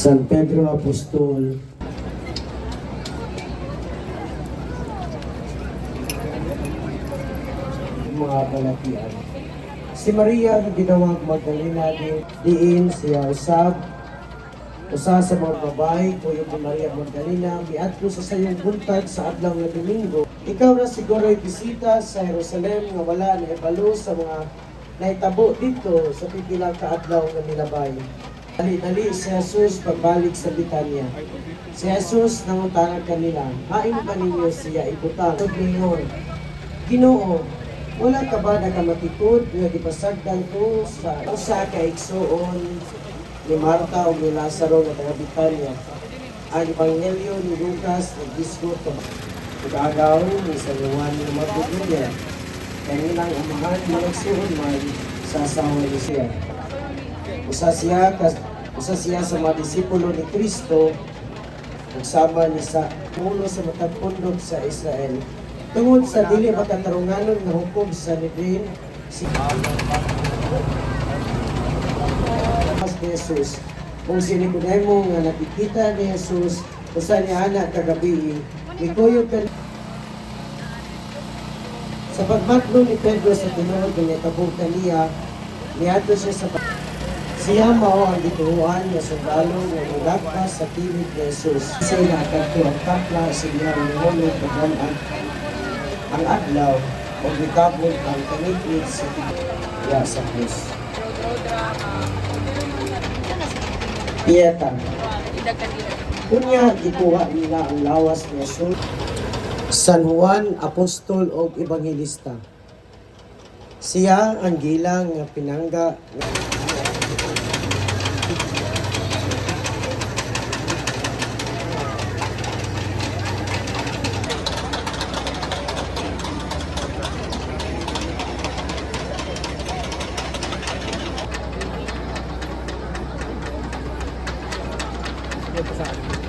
San Pedro Apostol, mga balatian. Si Maria nga ginawang Magdalena diin siya usa sa mga babae kuyog ni Maria Magdalena miadto sa sayong buntag sa adlaw nga Domingo. Ikaw na siguro bisita sa Jerusalem nga wala na ibalo sa mga naitabo dito sa pipila ka adlaw nga nilabay. Dali-dali si Jesus pagbalik sa Betania. Si Jesus nanguntangan kanila, hain ba ninyo siya ibutang? Ningon, Ginoo, wala ka ba nakamatikod nga gipasagdan ko sa usa ka igsoon ni Marta o ni Lazaro nga taga Betania? Ang Ebanghelyo ni Lucas nagdisgot pag-agaw ni San Juan ni Magdalena. Kanilang amahan nagsuon man sa asawa ni siya. Usa siya sa mga disipulo ni Kristo, nagsama ni sa ulo sa matag pundok sa Israel. Tungod sa dili makatarunganon nga hukom sa Sanhedrin, si Jesus. Kung si Nicodemo nga nakikita ni Jesus, usa niya anak kagabi, ikuyog ka sa pagmatlo ni Pedro sa tinuod ng itabog kaniya, niadto siya sa siya mao ang gituhuan nga sundalo nga nilagpas sa tinig ni Jesus. Sila kadto ang kapla sa iyang nihulog paglaman ang adlaw o gitabog ang kanipid sa tinig sa krus. Piyeta. Kunya gikuha nila ang lawas ni Jesus. San Juan, Apostol o Evangelista. Siya ang gilang nga pinangga Pasado.